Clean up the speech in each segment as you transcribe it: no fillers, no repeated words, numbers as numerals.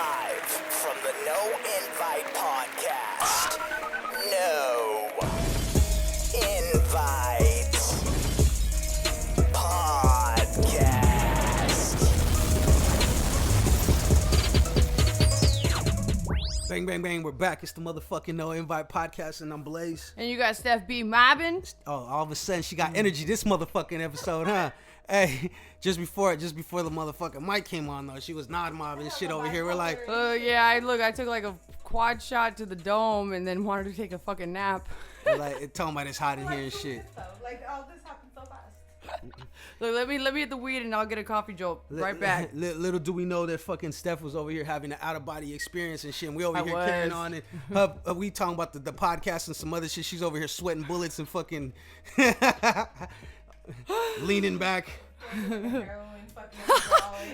Live from the No Invite Podcast. No Invite Podcast. Bang, bang, bang. We're back. It's the motherfucking No Invite Podcast, and I'm Blaze. And you got Steph B. Mobbin. Oh, all of a sudden, she got energy this motherfucking episode, huh? Hey, just before the motherfucking mic came on, though, she was not mobbing and shit over here. We're like, Yeah, I took like a quad shot to the dome and then wanted to take a fucking nap. it talking about it's hot in here and shit. Like, all this happened so fast. Look, let me hit the weed and I'll get a coffee jolt right back. Little do we know that fucking Steph was over here having an out-of-body experience and shit. And we over here was. carrying on. And we talking about the podcast and some other shit. She's over here sweating bullets and fucking leaning back.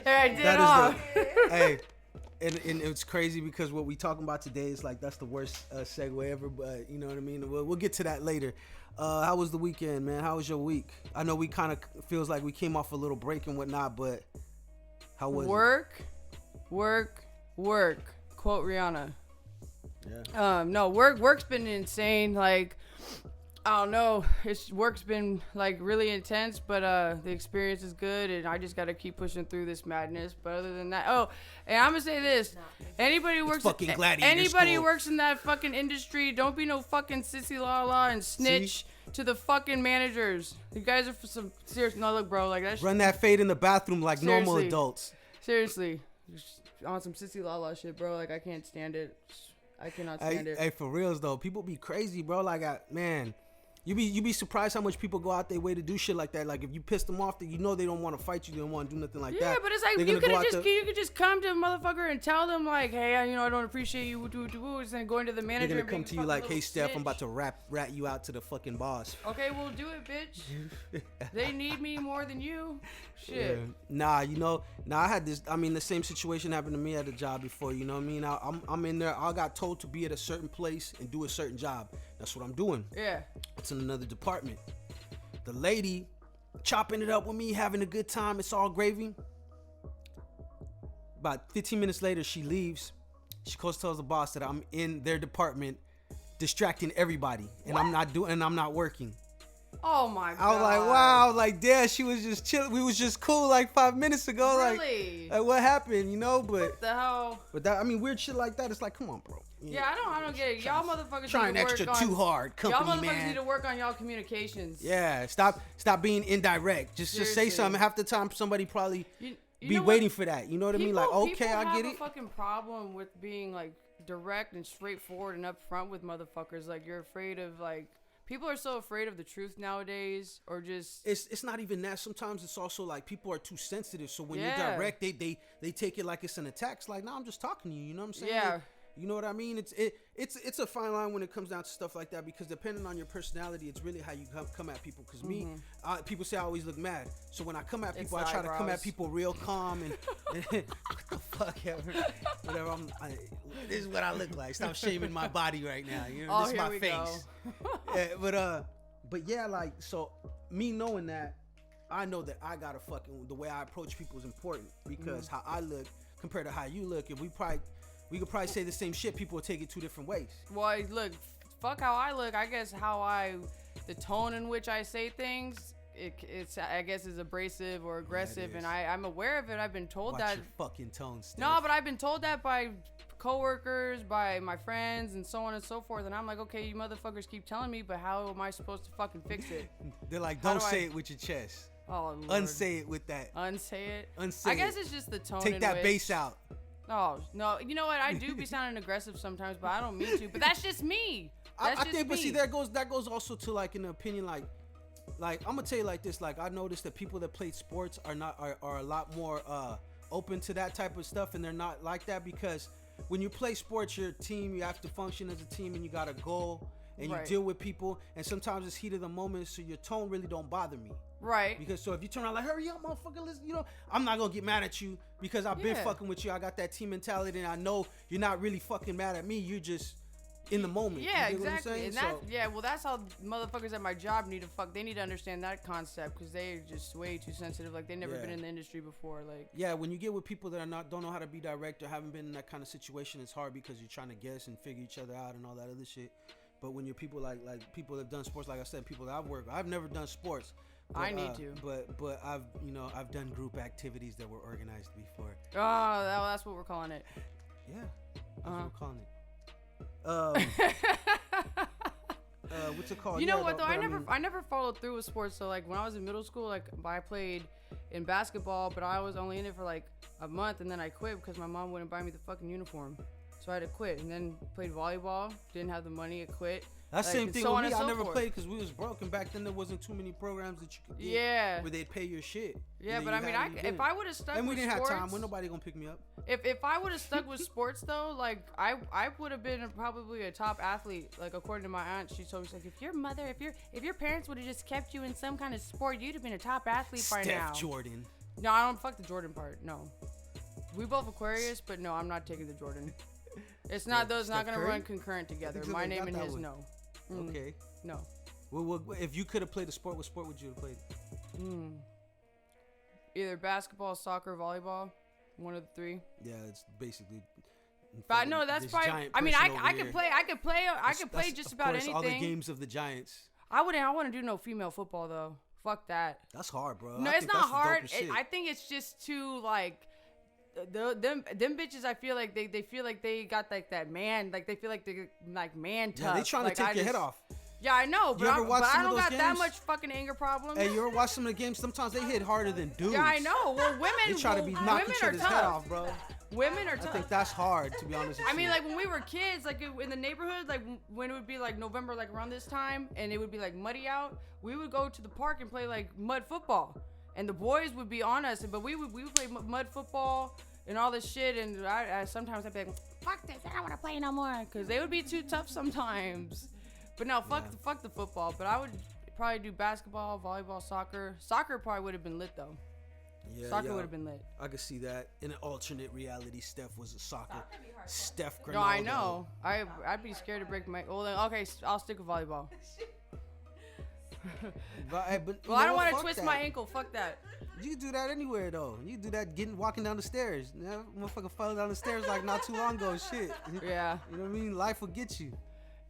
I did all. Hey, and it's crazy because what we talking about today is like that's the worst segue ever. But you know what I mean. We'll get to that later. How was the weekend, man? How was your week? I know we kind of feels like we came off a little break and whatnot, but how was Work. Quote Rihanna. Yeah. No, work's been insane. Like, I don't know. Work's been like really intense, but the experience is good, and I just gotta keep pushing through this madness. But other than that, and I'm gonna say this: anybody who works in that fucking industry, don't be no fucking sissy la and snitch to the fucking managers. You guys are for some serious. No, look, bro, like that. Run that fade in the bathroom like normal adults. Seriously, just on some sissy la shit, bro. Like I can't stand it. I cannot stand it. Hey, for reals though, people be crazy, bro. Like, man. You be surprised how much people go out their way to do shit like that. Like if you piss them off, you know they don't want to fight you. They don't want to do nothing like that. Yeah, but it's like you could just come to a motherfucker and tell them like, hey, I don't appreciate you. Just then go into the manager. They're gonna and come to you like, hey, Steph, snitch. I'm about to rat you out to the fucking boss. Okay, well do it, bitch. They need me more than you. Shit. Yeah. I had this. I mean, the same situation happened to me at a job before. You know what I mean? I'm in there. I got told to be at a certain place and do a certain job. That's what I'm doing. Yeah. It's in another department. The lady chopping it up with me, having a good time. It's all gravy. About 15 minutes later, she leaves. She goes tells the boss that I'm in their department, distracting everybody, and I'm not working. Oh my god. I was like, wow, like, damn, she was just chilling. We was just cool like 5 minutes ago. Really? Like what happened, you know? But what the hell? But that, I mean, weird shit like that. It's like, come on, bro. Yeah, I don't get it. Y'all motherfuckers trying need to extra work on, too hard, company y'all motherfuckers man. need to work on y'all communications. Yeah, stop being indirect. Just say something. Half the time, somebody probably be waiting for that. You know what I mean? Like, okay, I get it. People have a fucking problem with being like direct and straightforward and upfront with motherfuckers. Like you're afraid of like. People are so afraid of the truth nowadays, or just it's not even that. Sometimes it's also like people are too sensitive. So when you're direct, they take it like it's an attack. It's like, no, I'm just talking to you. You know what I'm saying? Yeah. Like, you know what I mean? It's a fine line when it comes down to stuff like that, because depending on your personality, it's really how you come at people. Because people say I always look mad. So when I come at people, I try to come at people real calm and what the fuck ever. Whatever. This is what I look like. Stop shaming my body right now. You know, this is my face. Yeah, but yeah, like, so me knowing that, I know that I gotta the way I approach people is important, because how I look compared to how you look, if we could probably say the same shit, people will take it two different ways. Well, look, fuck how I look. I guess the tone in which I say things, it's I guess is abrasive or aggressive, and I'm aware of it. I've been told Watch that. Your fucking tone, Steph. No, but I've been told that by coworkers, by my friends, and so on and so forth. And I'm like, okay, you motherfuckers keep telling me, but how am I supposed to fucking fix it? They're like, don't say it with your chest. Oh, Lord. Unsay it with that. Unsay it. Unsay I guess it's just the tone. Take that bass out. Oh, no. You know what? I do be sounding aggressive sometimes, but I don't mean to. But that's just me. I think, but see, that goes also to like an opinion, like I'm gonna tell you like this. Like I noticed that people that play sports are a lot more open to that type of stuff, and they're not like that, because when you play sports, you're a team. You have to function as a team, and you got a goal, and you deal with people. And sometimes it's heat of the moment, so your tone really don't bother me. Right. Because so if you turn around like, hurry up, motherfucker, listen, I'm not gonna get mad at you because I've been fucking with you. I got that team mentality, and I know you're not really fucking mad at me. in the moment. Yeah, you exactly. What I'm saying? Well, that's how motherfuckers at my job need to fuck. They need to understand that concept because they're just way too sensitive. Like they never been in the industry before. Like when you get with people that don't know how to be direct or haven't been in that kind of situation, it's hard because you're trying to guess and figure each other out and all that other shit. But when you're people like people that have done sports, like I said, people that I've worked with, I've never done sports. But, I need to. But I've done group activities that were organized before. Oh, that's what we're calling it. Yeah, that's what we're calling it. What's it called? You know what though? I never followed through with sports. So like when I was in middle school, like I played in basketball, but I was only in it for like a month, and then I quit because my mom wouldn't buy me the fucking uniform. So I had to quit, and then played volleyball. Didn't have the money to quit. That same thing with me. I never played because we was broke, and back then there wasn't too many programs that you could get where they'd pay your shit. Yeah, but I mean, if I would have stuck with sports, and we didn't have time. When nobody gonna pick me up. If I would have stuck with sports though, like I would have been probably a top athlete. Like according to my aunt, she told me, she's like, if your parents would have just kept you in some kind of sport, you'd have been a top athlete by now. Steph Jordan. No, I don't fuck the Jordan part. No, we both Aquarius, but no, I'm not taking the Jordan. It's not those. Not gonna run concurrent together. My name and his, no. Okay. No. Well, if you could have played a sport, what sport would you have played? Either basketball, soccer, volleyball. One of the three. Yeah, it's basically. But no, that's probably. I mean, I could play just about anything. All the games of the Giants. I want to do no female football though. Fuck that. That's hard, bro. No, it's not hard. I think it's just too like. Them bitches, I feel like they feel like they got like that man, like they feel like they're like man tough. Yeah, they trying to take your head off. Yeah, I know, but I don't got games? that much fucking anger problem. Hey, you ever watch some of the games? Sometimes they hit harder than dudes. Yeah, I know. Well, women, they try to be knocking each other's head off, bro. Women are tough. I think that's hard, to be honest with you. I mean, like when we were kids, like in the neighborhood, like when it would be like November, like around this time, and it would be like muddy out, we would go to the park and play like mud football, and the boys would be on us, but we would play mud football and all this shit, and I sometimes I'd be like, fuck this, I don't want to play no more, because they would be too tough sometimes. But no, fuck the football. But I would probably do basketball, volleyball, soccer. Soccer probably would have been lit though. Yeah, soccer would have been lit. I could see that. In an alternate reality, Steph was a soccer. Steph Ronaldo. No, I know. I'd be scared to break my. Well, then, okay, I'll stick with volleyball. But I don't want to twist my ankle. Fuck that. You can do that anywhere though. You can do that walking down the stairs. Motherfucker fell down the stairs like not too long ago. Shit. Yeah. You know what I mean? Life will get you.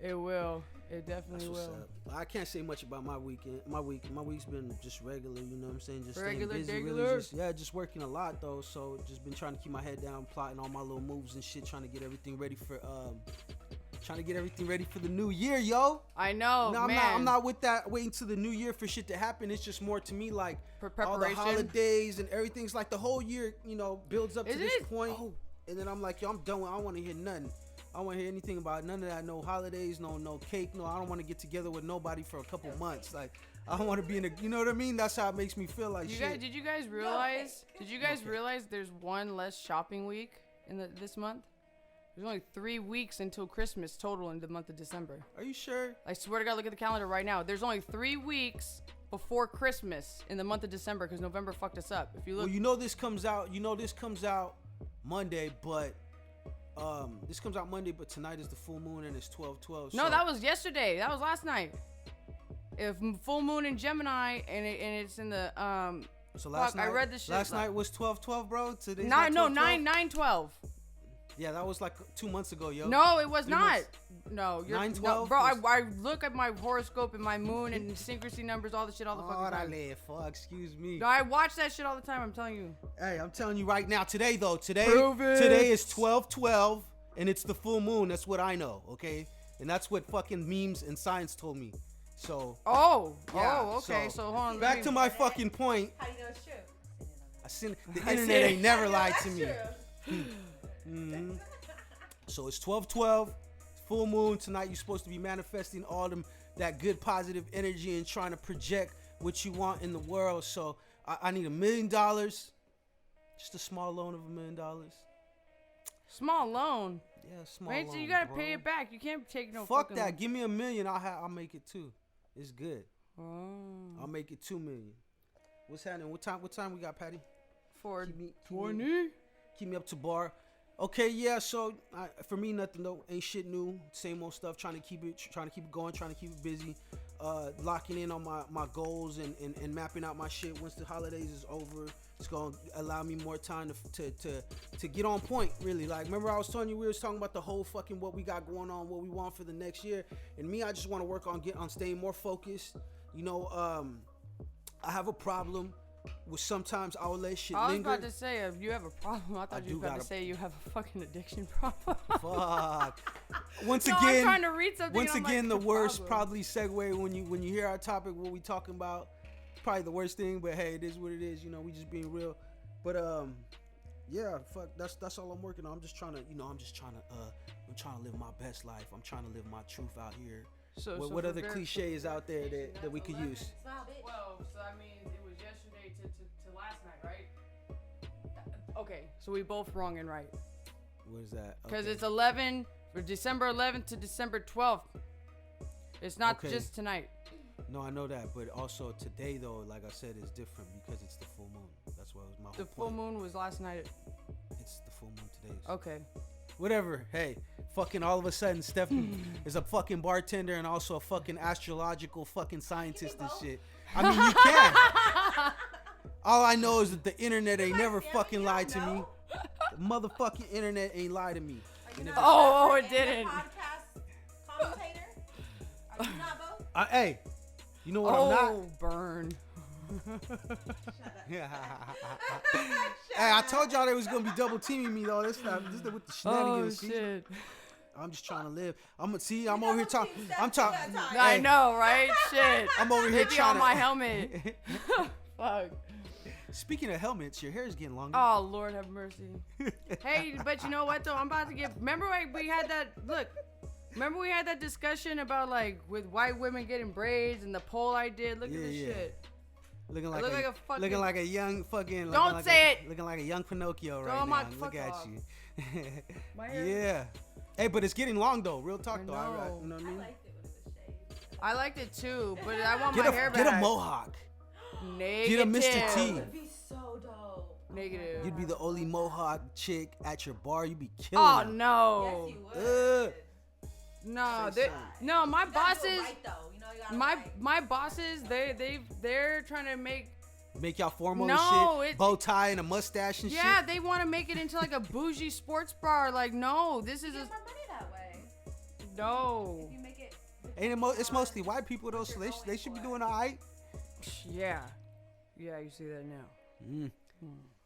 It will. It definitely will. I can't say much about my weekend. My week's been just regular. You know what I'm saying? Just regular, staying busy. regular. Really just working a lot though. So just been trying to keep my head down, plotting all my little moves and shit, trying to get everything ready for the new year, yo. I know, no, man. I'm not with that waiting till the new year for shit to happen. It's just more to me like all the holidays and everything's like the whole year, builds up to this point. And then I'm like, yo, I'm done. I don't want to hear nothing. I don't want to hear anything about none of that. No holidays, no cake. No, I don't want to get together with nobody for a couple months. Like, I don't want to be in a, you know what I mean? That's how it makes me feel like shit. Did you guys realize there's one less shopping week in this month? There's only 3 weeks until Christmas total in the month of December. Are you sure? I swear to God, look at the calendar right now. There's only 3 weeks before Christmas in the month of December because November fucked us up. If you look, well, this comes out Monday, but this comes out Monday, but tonight is the full moon and it's 12/12. No, that was yesterday. That was last night. If full moon in Gemini and it's in the So last night, I read this shit. Last night was 12/12, bro. Today's 9/12. Yeah, that was like 2 months ago, yo. No, it was not. No, you're 9/12. No, bro, I look at my horoscope and my moon and synchrony numbers, all the shit, all the fucking time. Fuck, excuse me. No, I watch that shit all the time. I'm telling you. Hey, I'm telling you right now. Today Prove it. Today is 12/12, and it's the full moon. That's what I know, okay? And that's what fucking memes and science told me. So. Okay. So hold on. Back to my fucking point. How do you know it's true? The internet ain't never lied to me. Mm-hmm. So it's 12/12, full moon tonight. You're supposed to be manifesting all that good positive energy and trying to project what you want in the world. So I need $1 million, just a small loan of $1 million. Small loan. Yeah, small loan. So you gotta bro. pay it back. You can't take no. Fuck that. Give me $1 million. I'll make it 2. It's good. Oh. I'll make it 2 million. What's happening? What time we got, Patty? 4:20. Keep me up to bar. Okay, yeah. So for me, nothing though. Ain't shit new. Same old stuff. Trying to keep it going. Trying to keep it busy. Locking in on my goals and mapping out my shit. Once the holidays is over, it's gonna allow me more time to get on point. Really, like remember I was telling you we was talking about the whole fucking what we got going on, what we want for the next year. And me, I just want to work on staying more focused. You know, I have a problem with sometimes I will let shit linger. I was about to say, if you have a problem, I thought you were about to say you have a fucking addiction problem. Fuck. Once I'm again, trying to read something. Once again, the worst probably segue when you hear our topic, what we talking about. It's probably the worst thing, but hey, it is what it is. You know, we just being real. But yeah, fuck. That's all I'm working on. I'm just trying to, I'm trying to live my best life. I'm trying to live my truth out here. So what other cliche is out there that we could use? Well, so I mean, it was yesterday to last night, right? Okay, so we both wrong and right. What is that? Because it's 11 for December 11th to December 12th. It's not just tonight. No, I know that, but also today though, like I said, is different because it's the full moon. That's why it was my whole point. The full moon was last night. It's the full moon today. Okay. Whatever. Hey, fucking all of a sudden, Steph is a fucking bartender and also a fucking astrological fucking scientist and shit. I mean, you can. All I know is that the internet ain't never fucking lied to me. The motherfucking internet ain't lied to me. Oh, it didn't. Podcast commentator? Are you not both? Hey, you know what I'm not? Oh, burn. Hey, I told y'all they was gonna be double teaming me though. This is with the shenanigans. Oh shit! I'm just trying to live. I'm over here talking. I'm talking. I know, right? Shit. I'm over here Maybe trying on my helmet. Fuck. Speaking of helmets, your hair is getting longer. Oh Lord, have mercy. Hey, but you know what though? I'm about to get. Remember we had that look. Remember we had that discussion about like with white women getting braids and the poll I did. Look at this shit. Looking like a young fucking. Don't say it. Looking like a young Pinocchio right Throw now. Look at off. you. My hair. Yeah. Hey, but it's getting long though. Real talk though. You know what I mean? I liked it too, but I want my hair back. Get a mohawk. Negative. Get a Mr. T. That'd be so dope. Negative. You'd be the only mohawk chick at your bar. You'd be killing. Oh them. no. Yes, you would. No, my bosses. Right, though. You know, you my bosses, they're trying to make y'all formal No, and shit. Bow tie and a mustache and shit. Yeah, they want to make it into like a bougie sports bar. Like, no, this is get a more money that way. no. If you make it. It's mostly white people though, so they should be doing all right. Yeah, you see that now.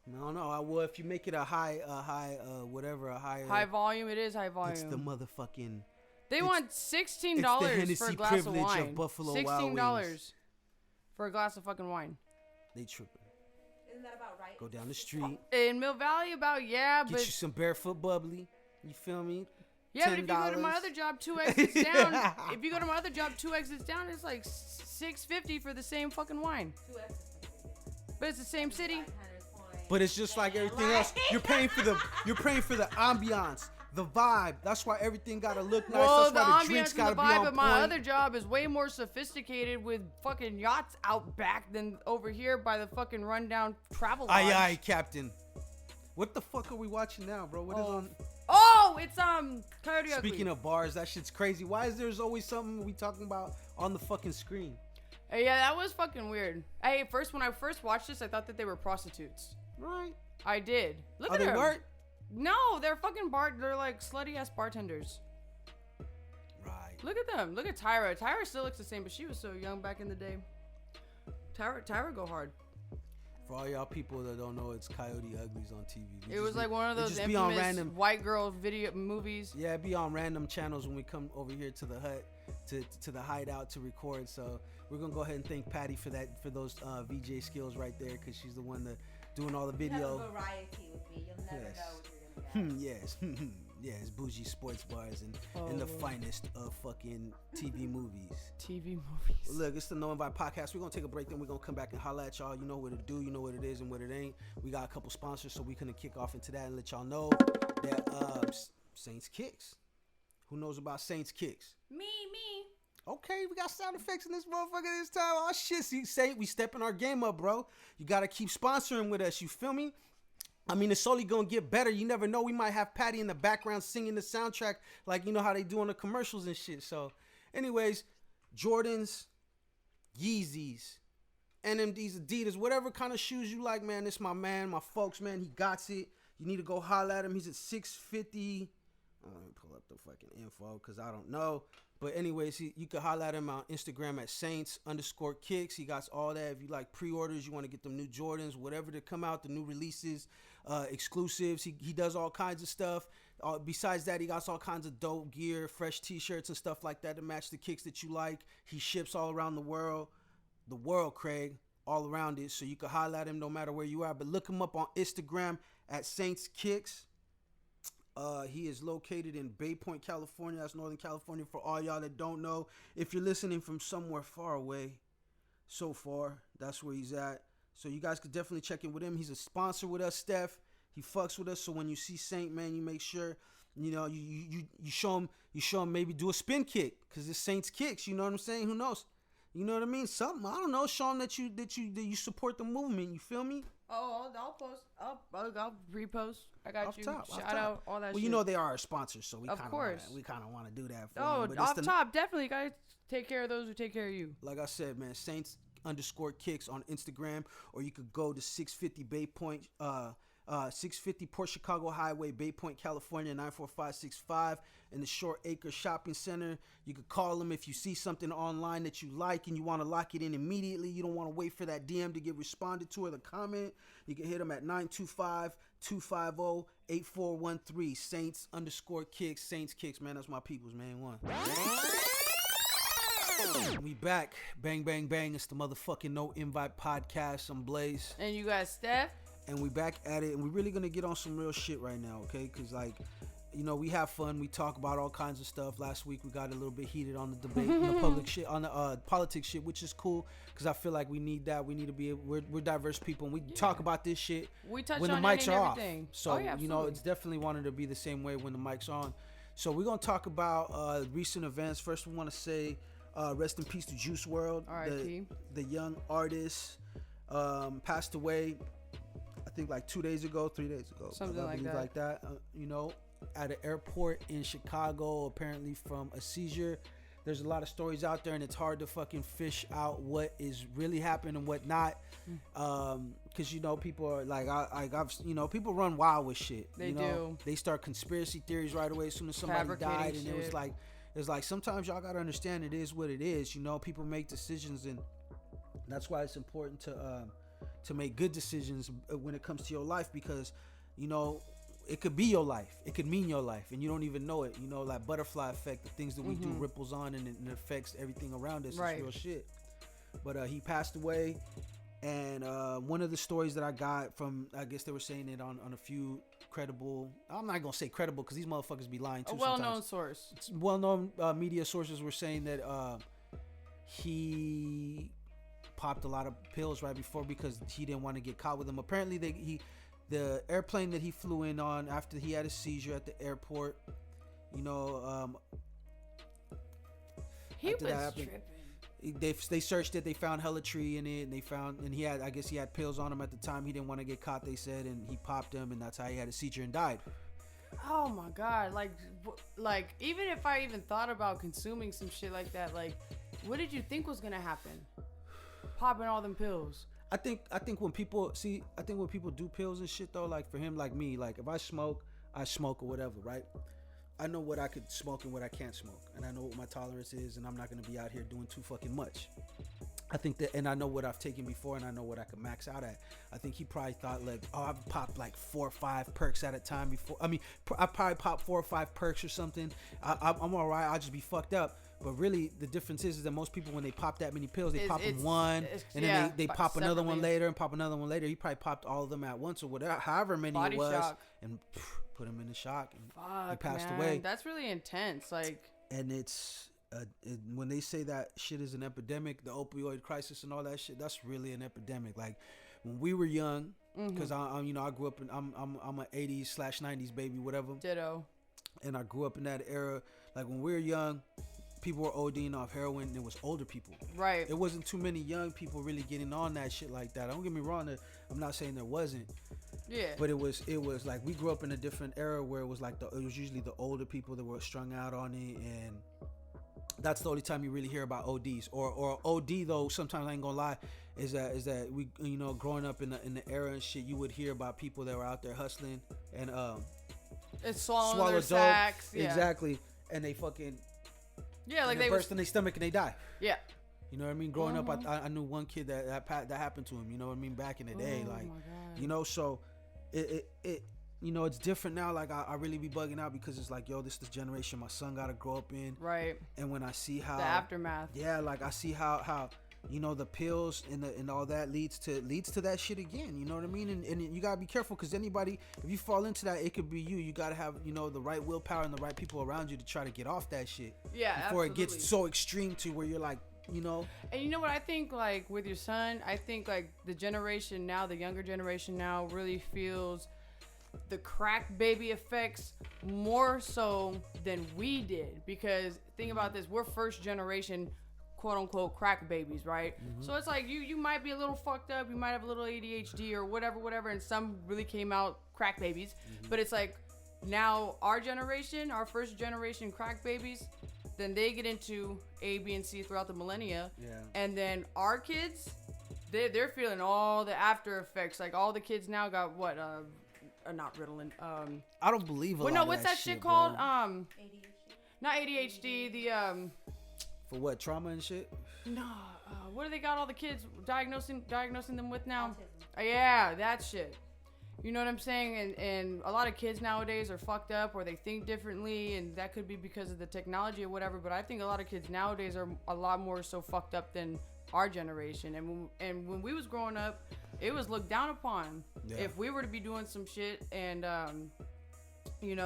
No, well, if you make it a high High volume, it is high volume. It's the motherfucking. They want $16 for a glass of wine. Of Buffalo Wild $16 Wings. for a glass of fucking wine. They tripping. Isn't that about right? Go down the street. In Mill Valley, but Get you some barefoot bubbly. You feel me? Yeah, but if you go to my other job, 2 exits down. If you go to my other job, 2 exits down, it's like $6.50 for the same fucking wine. 2 exits. But it's the same city. But it's just like everything else. You're paying for the ambiance, the vibe. That's why everything gotta look nice. Well, That's why the the drinks ambiance gotta and the be vibe on of my point. other job is way more sophisticated with fucking yachts out back than over here by the fucking rundown travel lodge. Aye, Captain. What the fuck are we watching now, bro? What is on? Oh, it's Coyote Ugly. Speaking of bars, that shit's crazy. Why is there's always something we talking about on the fucking screen? Hey, yeah, that was fucking weird. Hey, when I first watched this, I thought that they were prostitutes. Right. I did. Look Are at they them. work? No, they're fucking they're like slutty ass bartenders. Right. Look at them. Look at Tyra. Tyra still looks the same, but she was so young back in the day. Tyra go hard. For all y'all people that don't know, it's Coyote Uglies on TV. It was like one of those just be on infamous random white girl video movies. Yeah, be on random channels when we come over here to the hut, to the hideout to record. So we're gonna go ahead and thank Patty for those VJ skills right there, because she's the one doing all the video. You have a variety with me. You'll never know what you're gonna get. Yes. Yes, bougie sports bars and the finest of fucking TV movies. TV movies. Look, it's the No Invite Podcast. We're going to take a break, then we're going to come back and holla at y'all. You know what to do, you know what it is and what it ain't. We got a couple sponsors, so we can kick off into that and let y'all know that Saints Kicks. Who knows about Saints Kicks? Me. Okay, we got sound effects in this motherfucker this time. Oh, shit. See, Saint, we stepping our game up, bro. You got to keep sponsoring with us. You feel me? I mean, it's only gonna get better. You never know. We might have Patty in the background singing the soundtrack, like you know how they do on the commercials and shit. So, anyways, Jordans, Yeezys, NMDs, Adidas, whatever kind of shoes you like, man. This my man, my folks, man. He got it. You need to go holler at him. He's at 650. Let me pull up the fucking info because I don't know. But anyways, you can holler at him on Instagram at Saints_Kicks. He got all that. If you like pre-orders, you want to get them new Jordans, whatever to come out, the new releases, exclusives. He does all kinds of stuff. Besides that, he got all kinds of dope gear, fresh t-shirts and stuff like that to match the kicks that you like. He ships all around the world, Craig, all around it. So you can holler at him no matter where you are. But look him up on Instagram at Saints_Kicks. He is located in Bay Point, California. That's Northern California for all y'all that don't know. If you're listening from somewhere far away, so far, that's where he's at. So you guys could definitely check in with him. He's a sponsor with us, Steph. He fucks with us. So when you see Saint, man, you make sure, you know, you show him maybe do a spin kick because it's Saints kicks. You know what I'm saying? Who knows? You know what I mean? Something, I don't know. Show him that you support the movement. You feel me? Oh, I'll post. I'll repost. I got Off you. top, Shout out all that shit. Well, you know they are our sponsors, so we Of course. kind of want to do that for Oh, them. off top, definitely. Guys, take care of those who take care of you. Like I said, man, Saints_Kicks on Instagram, or you could go to 650 Bay Point, 650 Port Chicago Highway, Bay Point, California, 94565 in the Short Acre Shopping Center. You could call them if you see something online that you like and you want to lock it in immediately. You don't want to wait for that DM to get responded to or the comment. You can hit them at 925-250-8413. Saints_Kicks. Saints Kicks, man. That's my people's, man. One. We back. Bang, bang, bang. It's the motherfucking No Invite podcast. I'm Blaze. And you got Steph. And we back at it. And we're really going to get on some real shit right now, okay? Because, like, you know, we have fun. We talk about all kinds of stuff. Last week, we got a little bit heated on the debate, on the public shit, on the politics shit, which is cool. Because I feel like we need that. We need to be, we're diverse people. And we talk about this shit We touch when the on mics are off. everything. So, you know, absolutely. it's definitely wanted to be the same way when the mic's on. So, we're going to talk about recent events. First, we want to say rest in peace to Juice WRLD. R.I.P. The young artist passed away, I think like 3 days ago. Something I believe like that. You know, at an airport in Chicago, apparently from a seizure. There's a lot of stories out there, and it's hard to fucking fish out what is really happening and what not. Because, you know, people are like, I've you know, people run wild with shit. They you know? do. They start conspiracy theories right away as soon as somebody died. And shit. it was like sometimes y'all gotta understand it is what it is. You know, people make decisions, and that's why it's important to make good decisions when it comes to your life, because, you know, it could be your life, it could mean your life, and you don't even know it. You know, like butterfly effect, the things that we do ripples on, and it affects everything around us. Right. It's real shit. But he passed away, and one of the stories that I got from, I guess they were saying it on a few credible, I'm not gonna say credible because these motherfuckers be lying too. A well-known sometimes. source. Well-known media sources were saying that he popped a lot of pills right before because he didn't want to get caught with them. Apparently, the airplane that he flew in on after he had a seizure at the airport, you know, He was tripping. They searched it. They found helitry in it, and he had, I guess he had pills on him at the time. He didn't want to get caught, they said, and he popped them, and that's how he had a seizure and died. Oh my god! Like even if I even thought about consuming some shit like that, like, what did you think was gonna happen? Popping all them pills. I think when people do pills and shit though, like for him, like me, like if I smoke or whatever, right? I know what I could smoke and what I can't smoke, and I know what my tolerance is, and I'm not gonna be out here doing too fucking much. I think that, and I know what I've taken before, and I know what I can max out at. I think he probably thought like, oh, I've popped like 4 or 5 perks at a time before. I mean, I probably popped 4 or 5 perks or something. I'm all right. I'll just be fucked up. But really, the difference is that most people, when they pop that many pills, they pop them one, and then they pop another one later and pop another one later. He probably popped all of them at once or whatever, however many Body it was, shock. and put him in the shock, and Fuck, he passed man. away. That's really intense. Like, And it's when they say that shit is an epidemic, the opioid crisis and all that shit, that's really an epidemic. Like when we were young, because I grew up in, I'm an 80s/90s baby, whatever. ditto. And I grew up in that era. Like when we were young, people were ODing off heroin, and it was older people. Right. It wasn't too many young people really getting on that shit like that. Don't get me wrong, I'm not saying there wasn't, Yeah. But it was like we grew up in a different era where it was like it was usually the older people that were strung out on it, and that's the only time you really hear about ODs or OD though. Sometimes I ain't gonna lie, is that we growing up in the era and shit, you would hear about people that were out there hustling and it's swallowing swallow their dope. sacks. Yeah. Exactly, and they fucking like they they burst in their stomach and they die. Yeah. You know what I mean? Growing up, I knew one kid that happened to him. You know what I mean? Back in the day, Oh like my God. so it it's different now. Like I really be bugging out because it's like, yo, this is the generation my son got to grow up in. Right. And when I see how The aftermath. yeah, like I see how the pills and all that leads to that shit again. You know what I mean? And you gotta be careful because anybody, if you fall into that, it could be you. You gotta have the right willpower and the right people around you to try to get off that shit. Yeah. Before absolutely. it gets so extreme to where you're like, And you know what I think, like with your son, I think like the generation now, the younger generation now, really feels the crack baby effects more so than we did. Because think about this, we're first generation quote unquote crack babies, right? So it's like you might be a little fucked up, you might have a little ADHD or whatever, and some really came out crack babies. But it's like now our generation, our first generation crack babies, then they get into A, B, and C throughout the millennia. Yeah. And then our kids, they're feeling all the after effects. Like all the kids now got what? Not Ritalin. I don't believe Well, no, what's that shit called? ADHD. Not ADHD. The for what, trauma and shit? no. What do they got all the kids diagnosing them with now? Autism. Yeah, that shit. You know what I'm saying? And a lot of kids nowadays are fucked up or they think differently, and that could be because of the technology or whatever. But I think a lot of kids nowadays are a lot more so fucked up than our generation. And when we was growing up, it was looked down upon if we were to be doing some shit. And when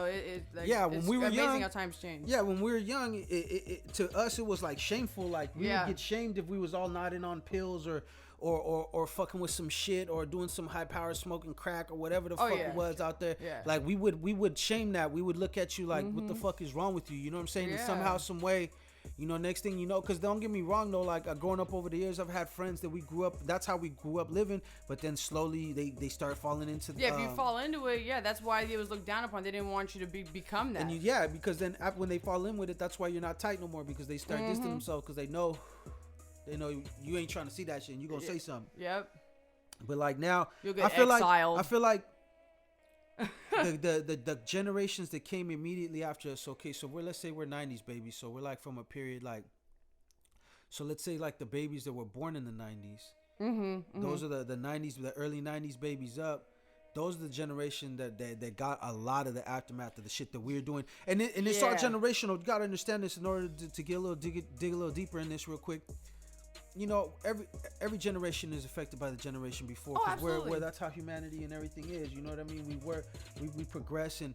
we were amazing young, how times change. Yeah, when we were young, it to us it was like shameful. Like we would get shamed if we was all nodding on pills or fucking with some shit or doing some high power smoking crack or whatever the fuck it was out there. Yeah. Like we would shame that. We would look at you like, what the fuck is wrong with you? You know what I'm saying? And somehow, some way, next thing you know, because don't get me wrong though, like growing up over the years, I've had friends that we grew up, that's how we grew up living, but then slowly they start falling into if you fall into it, that's why it was looked down upon. They didn't want you to become that. And because then when they fall in with it, that's why you're not tight no more, because they start distancing themselves because they know you ain't trying to see that shit and you gonna say something. Yep. But like now, You'll get I feel exiled. like the generations that came immediately after us. Okay, so let's say we're 90s babies, so we're like from a period like, so let's say like the babies that were born in the 90s. Those are the 90s, the early 90s babies up. Those are the generation that got a lot of the aftermath of the shit that we're doing, and it's all generational. You gotta understand this in order to get a little dig a little deeper in this real quick. Every generation is affected by the generation before. Oh, absolutely. Where that's how humanity and everything is. You know what I mean? We progress, and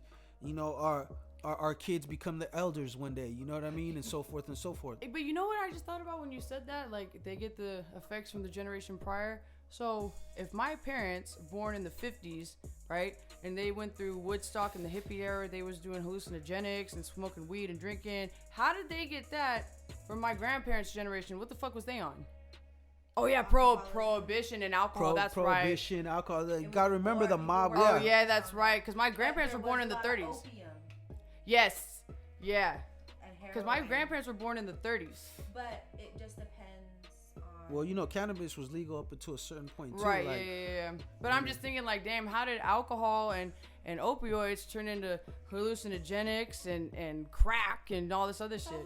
our kids become the elders one day. You know what I mean? And so forth and so forth. But you know what I just thought about when you said that? Like they get the effects from the generation prior. So if my parents born in the 50s, right, and they went through Woodstock in the hippie era, they was doing hallucinogenics and smoking weed and drinking. How did they get that from my grandparents' generation? What the fuck was they on? Oh yeah, prohibition and alcohol. That's right. Prohibition, alcohol. You gotta remember the mob. Oh yeah, that's right. Because my grandparents were born in the 30s. Yes. Yeah. Because my grandparents were born in the 30s. But it just depends on. Well, cannabis was legal up until a certain point too. Right. Yeah. But I'm just thinking, like, damn, how did alcohol and opioids turn into hallucinogenics and crack and all this other shit?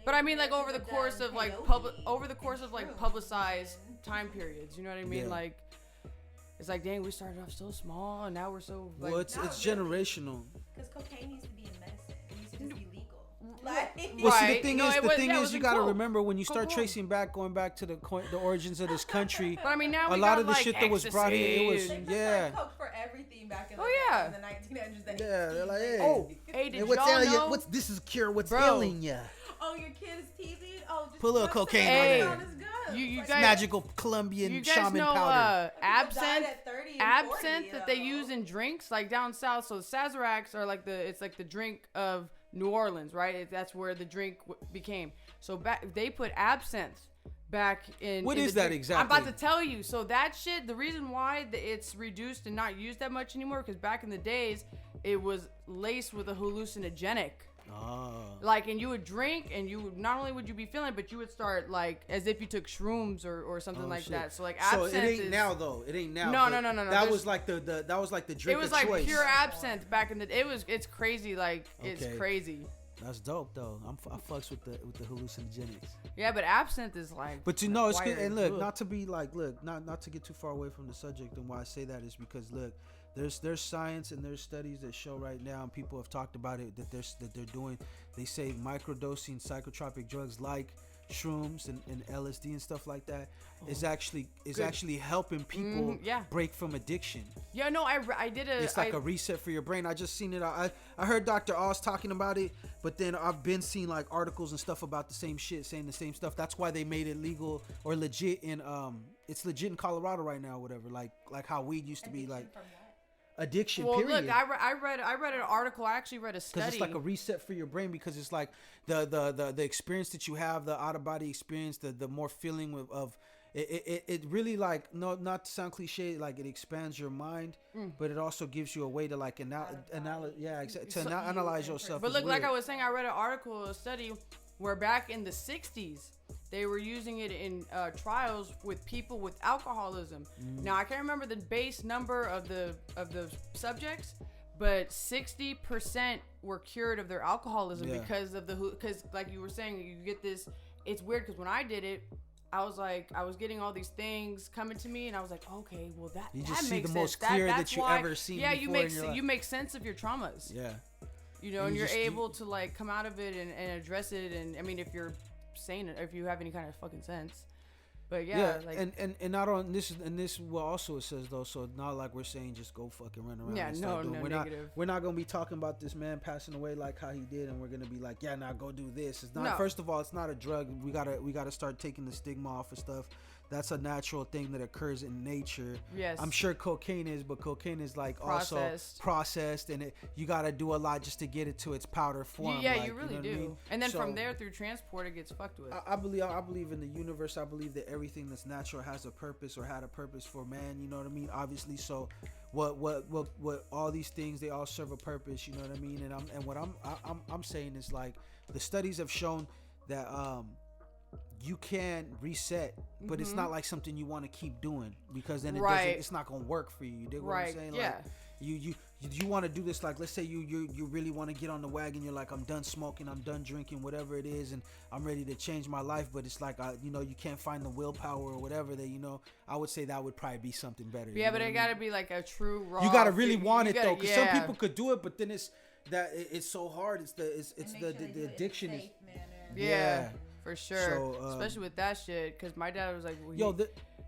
But I mean, like over the course of like publicized time periods, you know what I mean? Yeah. Like, it's like, dang, we started off so small and now we're so like. Well, it's generational. Because cocaine used to be in medicine. It used to just be legal. Like, Well, see, Right. the thing No, is, it the was- thing yeah, it is, was you in got to cool. remember when you start Cool. tracing back, going back to the origins of this country. But I mean, now A we lot got of the like shit that was brought in, it was ecstasy and- they yeah. prescribed coke for everything back in the, Oh, day, yeah. in the 1900s. Yeah, they're like, hey. Oh, hey, did And what's y'all ailing? know? This is a cure. What's Bro. ailing ya? Oh, your kid is teething? Oh, just Put a little put some cocaine Hey, on there. his gun. you Like, guys- Magical Colombian You guys shaman know powder. people died absinthe? at 30 and 40, Absinthe that they use in drinks, like down south. So Sazeracs are like it's like the drink of New Orleans, right? That's where the drink became. So they put absinthe back in. What in is the that drink. exactly? I'm about to tell you. So that shit, the reason why it's reduced and not used that much anymore, because back in the days, it was laced with a hallucinogenic. Oh. Like, and you would drink, and you would, not only would you be feeling it, but you would start like as if you took shrooms or something like shit. that. So like So absinthe it ain't is, now though. It ain't now. No. That There's- was like the drink. It was of like choice. pure absinthe back in the. It's crazy. Like it's Okay. crazy. That's dope though. I fucks with the hallucinogenics. Yeah, but absinthe is like. But you know, it's good. acquired. And look, Ugh. not to be like, look, not to get too far away from the subject. And why I say that is because look, there's science and there's studies that show right now, and people have talked about it that they're doing. They say microdosing psychotropic drugs like shrooms and LSD and stuff like that is actually helping people break from addiction. Yeah, no, I did a. It's like a reset for your brain. I just seen it. I heard Dr. Oz talking about it, but then I've been seeing like articles and stuff about the same shit, saying the same stuff. That's why they made it legal or legit in it's legit in Colorado right now, or whatever. Like how weed used to be like addiction. Well, period. look, I read an article. I actually read a study. Because it's like a reset for your brain, because it's like the experience that you have, the out of body experience, the more feeling of it really, like, no, not to sound cliche, like it expands your mind, but it also gives you a way to like analyze yourself. But look, like I was saying, I read an article, a study where back in the 60s they were using it in trials with people with alcoholism. Now I can't remember the base number of the subjects, but 60% were cured of their alcoholism because like you were saying, you get this. It's weird because when I did it, I was getting all these things coming to me, and I was like, okay, well that you that just see makes the most sense. clear That's that you why, ever seen. Yeah, before you make sense of your traumas. Yeah. You know, and you you're just- able to like come out of it and address it. And I mean, if you're sane, if you have any kind of fucking sense. But yeah, like, and not on this, and this what also it says though, so not like we're saying just go fucking run around. Yeah, and start no, doing. negative. We're not gonna be talking about this man passing away like how he did, and we're gonna be like, yeah, now go do this. It's not. No. First of all, it's not a drug. We gotta start taking the stigma off of stuff. That's a natural thing that occurs in nature. Yes. I'm sure cocaine is, but cocaine is like also Processed. processed, and you gotta do a lot just to get it to its powder form. yeah, like, you really know what do. I mean? And then So- from there through transport, it gets fucked with. I believe in the universe. I believe that everything that's natural has a purpose or had a purpose for man. You know what I mean? Obviously, so what all these things, they all serve a purpose. You know what I mean? And what I'm saying is, like, the studies have shown that you can reset, but it's not like something you want to keep doing, because then it's not gonna work for you. You dig what I'm saying? Yeah. Like, you want to do this, like, let's say you really want to get on the wagon. You're like, I'm done smoking, I'm done drinking, whatever it is, and I'm ready to change my life. But it's like, you can't find the willpower or whatever that, I would say that would probably be something better. Yeah, but it gotta be like a true raw. You gotta really want it gotta- though, because some people could do it, but then it's so hard. It's the addiction is. Yeah, for sure. So, especially with that shit, because my dad was like,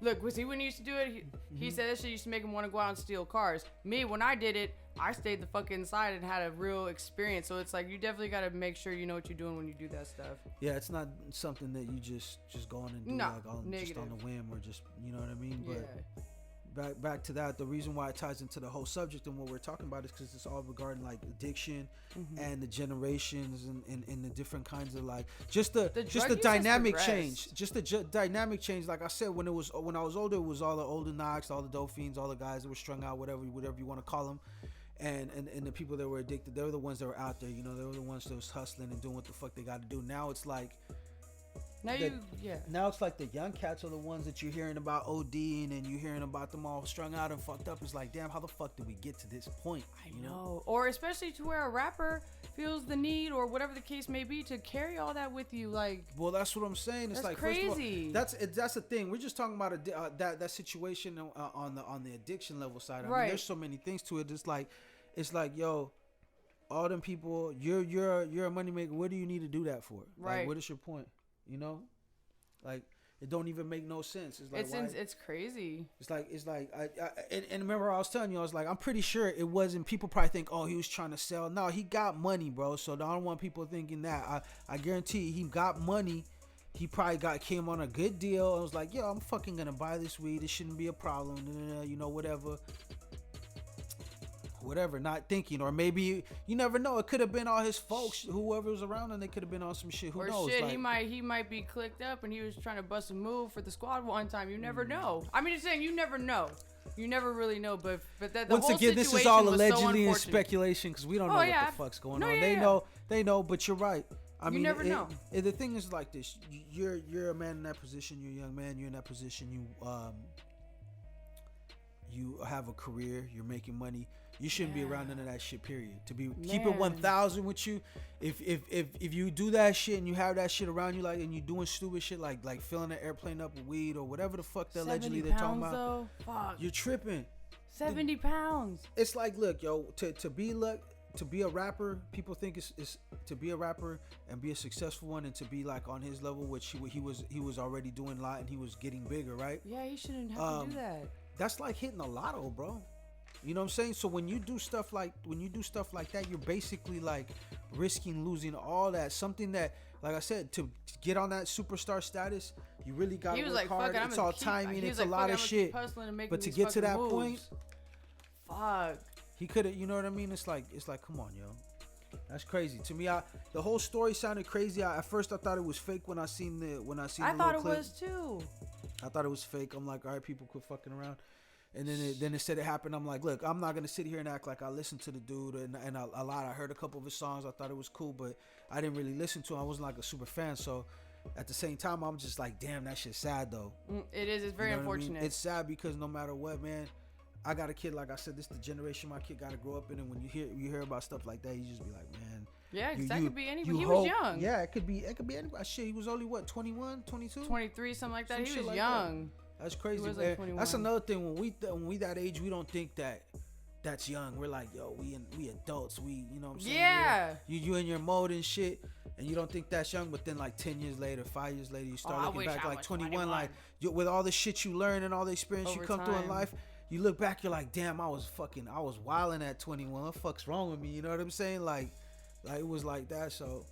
look, was he when he used to do it? He said that shit used to make him want to go out and steal cars. Me, when I did it, I stayed the fuck inside and had a real experience. So it's like, you definitely got to make sure you know what you're doing when you do that stuff. Yeah, it's not something that you just go on and do No, just on a whim, or just, you know what I mean? But back to that, the reason why it ties into the whole subject and what we're talking about is because it's all regarding like addiction and the generations and the different kinds of, like, just the dynamic change, dynamic change. Like I said, when I was older, it was all the older knocks, all the dope fiends, all the guys that were strung out, whatever you want to call them. And the people that were addicted, they were the ones that were out there, they were the ones that was hustling and doing what the fuck they got to do. Now it's like, now it's like the young cats are the ones that you're hearing about ODing, and you're hearing about them all strung out and fucked up. It's like, damn, how the fuck did we get to this point? I know. Or especially to where a rapper feels the need, or whatever the case may be, to carry all that with you. Like, well, that's what I'm saying. It's that's like, crazy. First of all, that's the thing. We're just talking about that situation on the addiction level side. I mean, there's so many things to it. It's like, yo, all them people, you're a moneymaker. What do you need to do that for? Right. Like, what is your point? Like, it don't even make no sense. It's like, it's crazy. It's like and remember, I was telling you, I was like, I'm pretty sure it wasn't. People probably think, oh, he was trying to sell. No, he got money, bro. So I don't want people thinking that. I guarantee he got money. He probably came on a good deal. I was like, yo, I'm fucking gonna buy this weed. It shouldn't be a problem. Whatever. whatever, not thinking, or maybe you never know. It could have been all his folks, whoever was around, and they could have been on some shit. Who knows? Shit, like, he might be clicked up and he was trying to bust a move for the squad one time. You never know. I mean, just saying, you never know. You never really know, but that the once whole again, this is situation all was allegedly so and speculation because we don't know what the fuck's going on. They know, but you're right. I mean, never know. The thing is like this: you're a man in that position. You're a young man. You're in that position. You have a career. You're making money. You shouldn't be around none of that shit. Period. Keep it 1,000 with you. If you do that shit and you have that shit around you, like, and you doing stupid shit like filling an airplane up with weed or whatever the fuck that allegedly they're talking about, though? Fuck. You're tripping. 70 pounds. It's like, look, yo, to be a rapper, people think it's to be a rapper and be a successful one and to be like on his level, which he was already doing a lot and he was getting bigger, right? Yeah, he shouldn't have to do that. That's like hitting a lotto, bro. You know what I'm saying? So when you do stuff like that, you're basically like risking losing all that. Something that, like I said, to get on that superstar status, you really got to work hard. It's all timing. It's a lot of shit. But to get to that point, fuck. He could have. You know what I mean? It's like, come on, yo. That's crazy to me. The whole story sounded crazy. At first, I thought it was fake when I seen the I thought it was too. I thought it was fake. I'm like, all right, people quit fucking around. And then it said it happened. I'm like, look, I'm not gonna sit here and act like I listened to the dude and a lot. I heard a couple of his songs. I thought it was cool, but I didn't really listen to him. I wasn't like a super fan. So at the same time, I'm just like, damn, that shit's sad though. It is. It's very unfortunate. I mean? It's sad because no matter what, man, I got a kid. Like I said, this is the generation my kid got to grow up in. And when you hear about stuff like that, you just be like, man. Yeah, because that could be anybody. He was young. Yeah, it could be anybody. Shit, he was only what, 21, 22? 23, something like that. He was young. That's crazy, man. Like that's another thing. When we that age, we don't think that's young. We're like, yo, we adults. We, you know what I'm saying? Yeah. You in your mode and shit, and you don't think that's young. But then like 10 years later, 5 years later, you start looking back like 21, like with all the shit you learn and all the experience you come through in life. You look back, you're like, damn, I was wilding at 21. What the fuck's wrong with me? You know what I'm saying? Like it was like that. So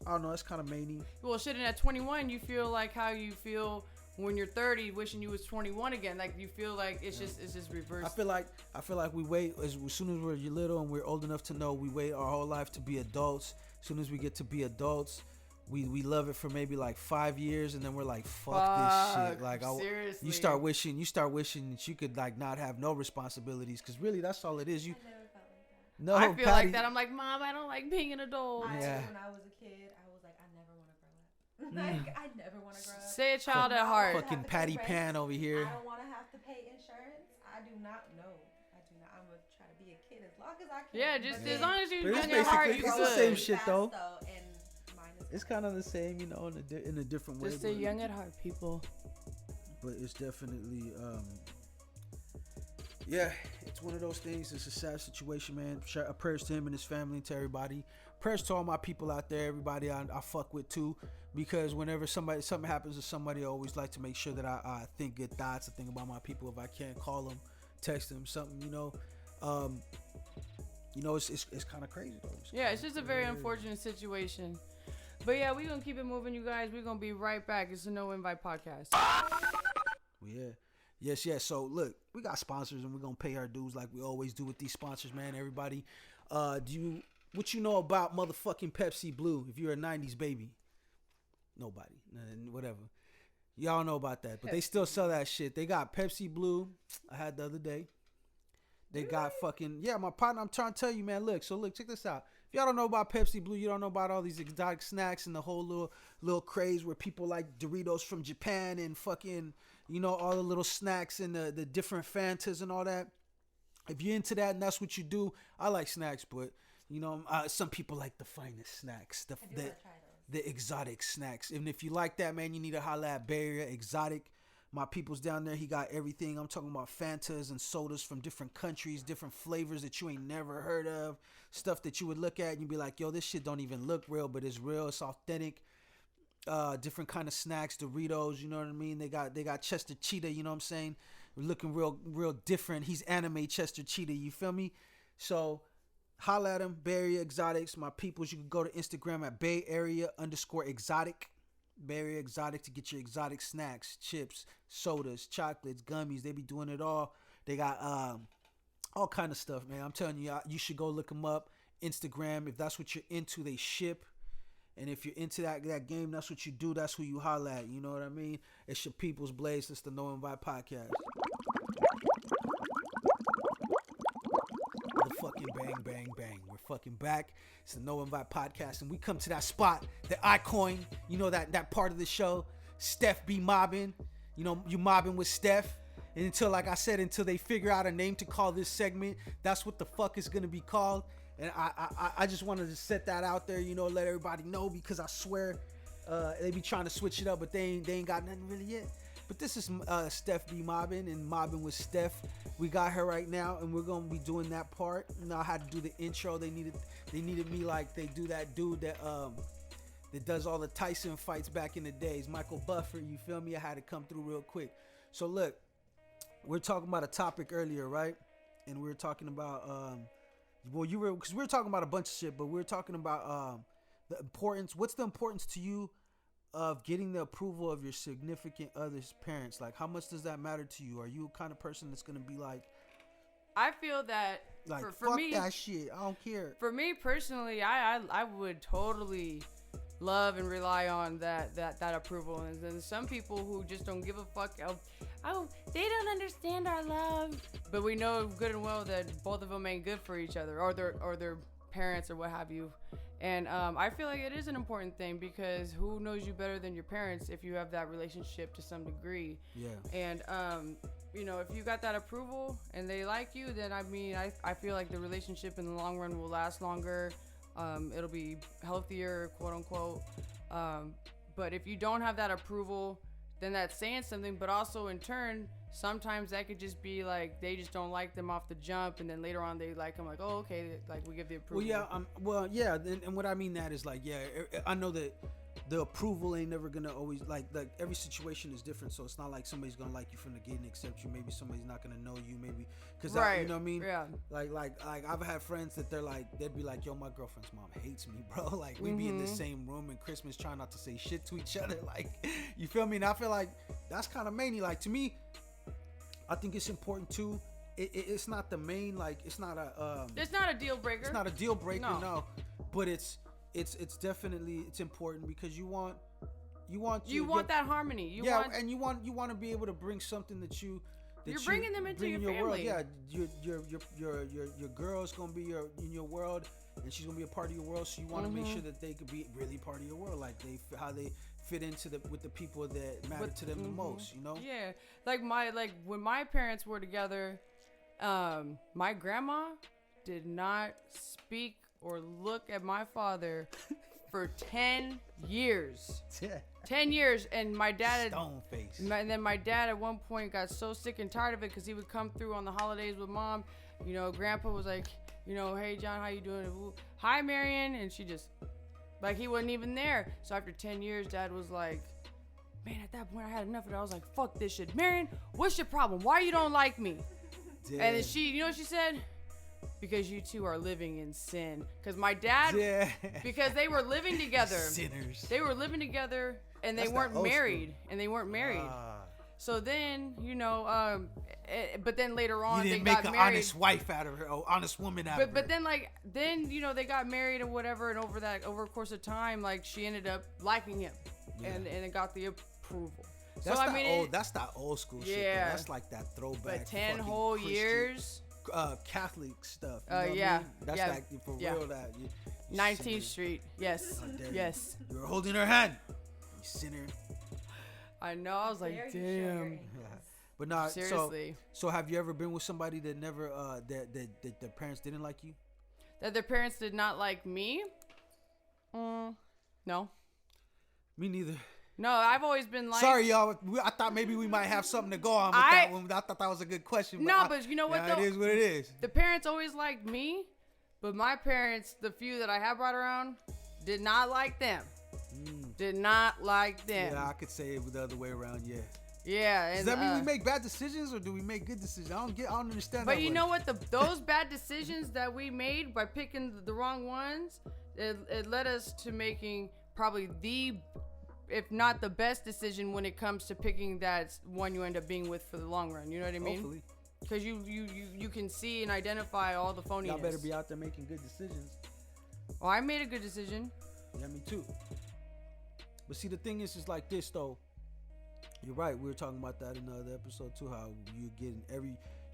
I don't know. It's kind of many. Well, shit, and at 21, you feel like how you feel when you're 30, wishing you was 21 again. Like you feel like it's just reversed. I feel like we wait as soon as we're little and we're old enough to know, we wait our whole life to be adults. As soon as we get to be adults, we love it for maybe like 5 years, and then we're like, fuck this shit. Like seriously. You start wishing that you could like not have no responsibilities, because really that's all it is. You. I never felt like that. No, I feel Patty, like that. I'm like, Mom, I don't like being an adult. When I was a kid, I was like, I never want to grow up. Like, I never want to grow up. Say a child at heart. Fucking Patty Pan over here. I don't want to have to pay insurance. I do not know. I do not. I'm going to try to be a kid as long as I can. Yeah, just as long as you're But young at heart, it's you're the good. same shit though. And mine is It's kind of the same, you know, in a different way. Just stay young at heart, people. But it's definitely, yeah, it's one of those things. It's a sad situation, man. Prayers to him and his family and to everybody. Prayers to all my people out there, everybody I fuck with too. Because whenever something happens to somebody, I always like to make sure that I think good thoughts. I think about my people. If I can't call them, text them, something, you know. It's kind of crazy though. It's just a very unfortunate situation. But yeah, we're gonna keep it moving, you guys. We're gonna be right back. It's a No Invite podcast. Yeah. Yes. So look, we got sponsors and we're gonna pay our dues like we always do with these sponsors, man. Everybody, what you know about motherfucking Pepsi Blue? If you're a 90s baby, nobody, whatever. Y'all know about that, but they still sell that shit. They got Pepsi Blue. I had the other day. They got fucking, my partner. I'm trying to tell you, man. Look, check this out. If y'all don't know about Pepsi Blue, you don't know about all these exotic snacks and the whole little craze where people like Doritos from Japan and fucking, you know, all the little snacks and the different Fantas and all that. If you're into that and that's what you do, I like snacks, but you know, some people like the finest snacks, the exotic snacks. And if you like that, man, you need to holla at Bay Area Exotic. My people's down there. He got everything. I'm talking about Fantas and sodas from different countries, different flavors that you ain't never heard of. Stuff that you would look at and you'd be like, yo, this shit don't even look real, but it's real. It's authentic. Different kind of snacks, Doritos, you know what I mean? They got Chester Cheetah, you know what I'm saying? We're looking real different. He's anime Chester Cheetah, you feel me? So holla at him, Bay Area Exotics. My peoples, you can go to Instagram at Bay Area_exotic. Bay Area Exotic to get your exotic snacks, chips, sodas, chocolates, gummies. They be doing it all. They got all kind of stuff, man. I'm telling you, you should go look them up. Instagram, if that's what you're into, they ship. And if you're into that game, that's what you do. That's who you holla at. You know what I mean? It's your people's blaze. It's the No Invite podcast. Fucking bang, bang, bang. We're fucking back. It's the No Invite podcast. And we come to that spot that I coined. You know that part of the show. Steph be mobbing. You know, you mobbing with Steph. And until, like I said, until they figure out a name to call this segment, that's what the fuck it's going to be called. And I just wanted to set that out there, you know, let everybody know, because I swear they be trying to switch it up, but they ain't got nothing really yet. But this is Steph be mobbing and mobbing with Steph. We got her right now, and we're gonna be doing that part. You know, I had to do the intro. They needed me like they do that dude that does all the Tyson fights back in the days, Michael Buffer. You feel me? I had to come through real quick. So look, we're talking about a topic earlier, right? And we were talking about because we were talking about a bunch of shit, but we were talking about the importance. What's the importance to you of getting the approval of your significant other's parents? Like, how much does that matter to you? Are you a kind of person that's gonna be like, I feel that like, for fuck me, that shit, I don't care. For me personally, I would totally love and rely on that approval. And then some people who just don't give a fuck. Oh, they don't understand our love. But we know good and well that both of them ain't good for each other, or their parents, or what have you. And I feel like it is an important thing, because who knows you better than your parents if you have that relationship to some degree. Yeah. And you know, if you got that approval and they like you, then I mean, I feel like the relationship in the long run will last longer. It'll be healthier, quote unquote. But if you don't have that approval, then that's saying something. But also in turn, sometimes that could just be like they just don't like them off the jump, and then later on they like them, like, oh, okay, like we give the approval. Well, yeah. And what I mean that is like, yeah, I know that the approval ain't never gonna always like every situation is different. So it's not like somebody's gonna like you from the gate and accept you. Maybe somebody's not gonna know you. Maybe because right. You know what I mean? Yeah. Like I've had friends that they'd be like, yo, my girlfriend's mom hates me, bro. Like we be in the same room in Christmas trying not to say shit to each other. Like, you feel me? And I feel like that's kind of mainly like, to me, I think it's important too. It's not the main, like, it's not a deal breaker. It's not a deal breaker, no. But it's definitely, it's important, because you want that harmony. You want to be able to bring something that you're bringing them into your family. World. Yeah, your girl's gonna be in your world, and she's gonna be a part of your world. So you want to make sure that they could be really part of your world, like how they fit into with the people that matter to them the most. You know? Yeah, like when my parents were together, my grandma did not speak or look at my father for 10 years. 10 years. And my dad, stone face. And then my dad at one point got so sick and tired of it, because he would come through on the holidays with mom. You know, grandpa was like, you know, hey John, how you doing? Hi Marion. And she just, like, he wasn't even there. So after 10 years, dad was like, man, at that point I had enough of it. I was like, fuck this shit. Marion, what's your problem? Why you don't like me? Damn. And then she, you know what she said? Because you two are living in sin. Because my dad, because they were living together. Sinners. They were living together, and they weren't married. And they weren't married. So then, you know, but then later on, you didn't make an honest wife out of her, honest woman out of her. But then, you know, they got married or whatever, and over a course of time, like, she ended up liking him, and it got the approval. That's that's that old school shit. Yeah, that's like that throwback. But 10 whole Christian, years. Catholic stuff. Yeah. I mean? That's like for real. That 19th Street. Yes. Yes. You were holding her hand. You sinner. I know. I was like, damn. But nah, seriously. So have you ever been with somebody that never that their parents didn't like you? That their parents did not like me? No. Me neither. No, I've always been like. Sorry, y'all. I thought maybe we might have something to go on with that one. I thought that was a good question. But you know what? Though? It is what it is. The parents always liked me, but my parents, the few that I have brought around, did not like them. Did not like them. Yeah, I could say it the other way around. Yeah. Yeah. And, does that mean we make bad decisions, or do we make good decisions? I don't understand. But you know what? Those bad decisions that we made by picking the wrong ones, it led us to making probably if not the best decision when it comes to picking that one you end up being with for the long run. You know what I mean? Because you can see and identify all the phoniness. Y'all better be out there making good decisions. Well, I made a good decision. Yeah, me too. But see, the thing is like this though. You're right. We were talking about that in the other episode too. How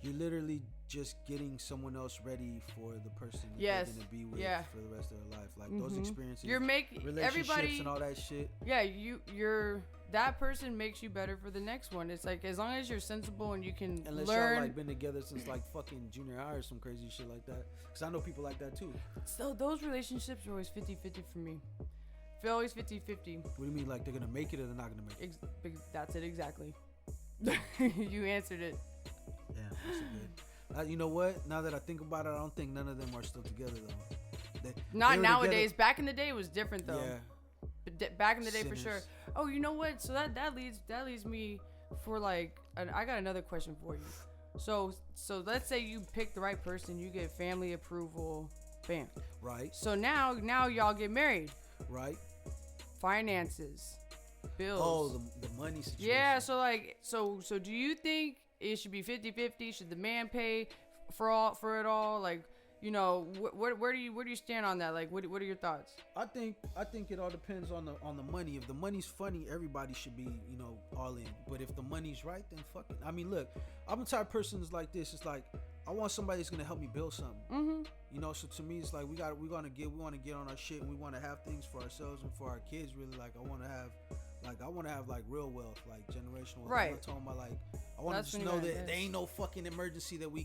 you're literally just getting someone else ready for the person that they're gonna be with for the rest of their life. Like those experiences, You're making relationships everybody and all that shit. Yeah, you're that person makes you better for the next one. It's like as long as you're sensible and you can Unless learn. y'all like been together since like fucking junior high or some crazy shit like that. Cause I know people like that too. So those relationships are always 50-50 for me. Feel always 50-50. What do you mean? Like they're gonna make it or they're not gonna make it? That's it exactly. You answered it. Yeah, that's good. You know what? Now that I think about it, I don't think none of them are still together though. Not nowadays. Together. Back in the day, it was different though. Yeah. But back in the day, Sinners. for sure. Oh, you know what? So that leads me for like. I got another question for you. So let's say you pick the right person, you get family approval, bam. Right. So now y'all get married. Right. Finances, bills. Oh, the money situation. Yeah. So like, so do you think it should be 50-50? Should the man pay for it all? Like, you know, where do you stand on that? Like, what are your thoughts? I think it all depends on the money. If the money's funny, everybody should be, you know, all in. But if the money's right, then fuck it. I mean, look, I'm the type of person that's like this. It's like I want somebody that's gonna help me build something. Mm-hmm. You know, so to me, it's like we want to get on our shit, and we want to have things for ourselves and for our kids. Really, like I want to have like real wealth, like generational wealth. Right. I'm not talking about like I want to just know that there ain't no fucking emergency that we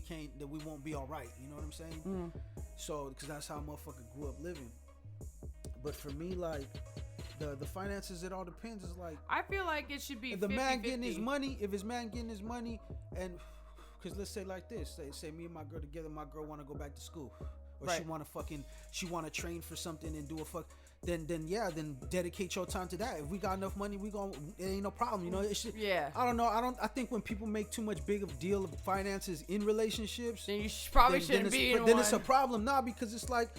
won't be all right. You know what I'm saying? Mm-hmm. So, because that's how a motherfucker grew up living. But for me, like the finances, it all depends. It's like I feel like it should be if the 50-50. man getting his money, and because let's say like this, say me and my girl together, my girl want to go back to school, or right. she want to train for something and do a fuck. Then dedicate your time to that. If we got enough money, it ain't no problem. You know, it should. Yeah. I don't know. I think when people make too much big of a deal of finances in relationships, then you probably shouldn't be in one. Then it's a problem now because it's like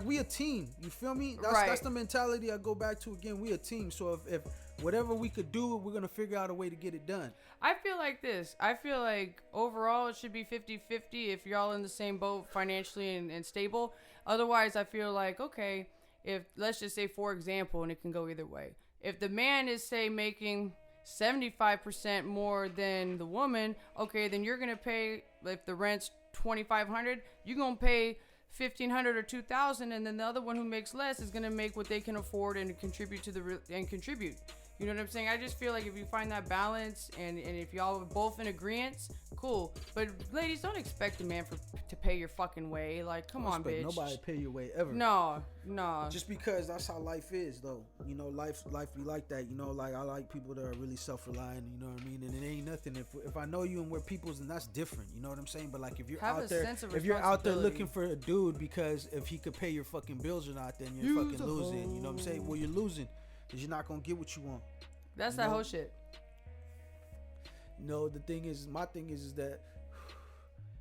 we a team. You feel me? That's the mentality I go back to again. We a team. So if whatever we could do, we're gonna figure out a way to get it done. I feel like this. I feel like overall it should be 50-50 if y'all in the same boat financially and stable. Otherwise, I feel like okay. If let's just say, for example, and it can go either way. If the man is say making 75% more than the woman, okay, then you're gonna pay. If the rent's $2,500, you're gonna pay $1,500 or $2,000, and then the other one who makes less is gonna make what they can afford and contribute to contribute. You know what I'm saying? I just feel like if you find that balance and if y'all are both in agreement, cool. But ladies, don't expect a man to pay your fucking way. Like, come on, bitch. Nobody pay your way ever. No. Just because that's how life is, though. You know, life be like that. You know, like I like people that are really self-reliant. You know what I mean? And it ain't nothing. If I know you and we're peoples, then that's different. You know what I'm saying? But like if you're out there looking for a dude because if he could pay your fucking bills or not, then you're fucking losing. You know what I'm saying? Well, you're losing. Because you're not going to get what you want. That's that whole shit. No, my thing is that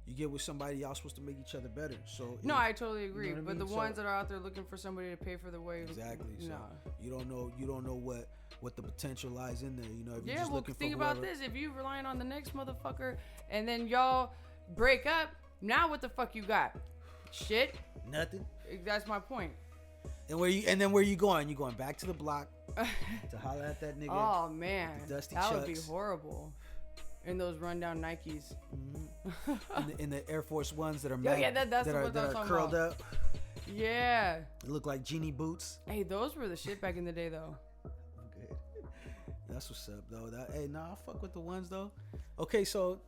you get with somebody, y'all supposed to make each other better. So no, I totally agree. You know but the ones that are out there looking for somebody to pay for the way. Exactly. So no. You don't know what the potential lies in there. You know, if you're just looking for think about this. If you relying on the next motherfucker and then y'all break up, now what the fuck you got? Shit. Nothing. That's my point. And where you going? You going back to the block to holler at that nigga? Oh man, dusty that chucks. would be horrible. In those rundown Nikes. Mm-hmm. in the Air Force Ones that are that are curled up. Yeah. They look like genie boots. Hey, those were the shit back in the day though. Good. That's what's up though. I fuck with the ones though. Okay, so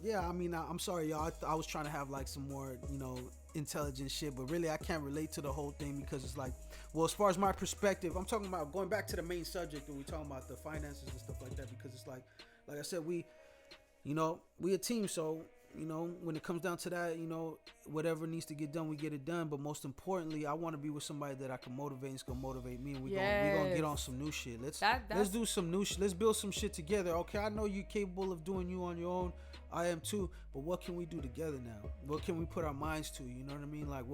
yeah, I mean, I'm sorry y'all. I was trying to have like some more, you know, intelligent shit, but really I can't relate to the whole thing because it's like, well, as far as my perspective, I'm talking about going back to the main subject when we talking about the finances and stuff like that, because it's like I said, we a team, so you know, when it comes down to that, you know, whatever needs to get done, we get it done. But most importantly, I want to be with somebody that I can motivate and it's gonna motivate me, and we gonna get on some new shit. Let's do some new shit. Let's build some shit together. Okay, I know you're capable of doing you on your own. I am too. But what can we do together now? What can we put our minds to? You know what I mean? Like,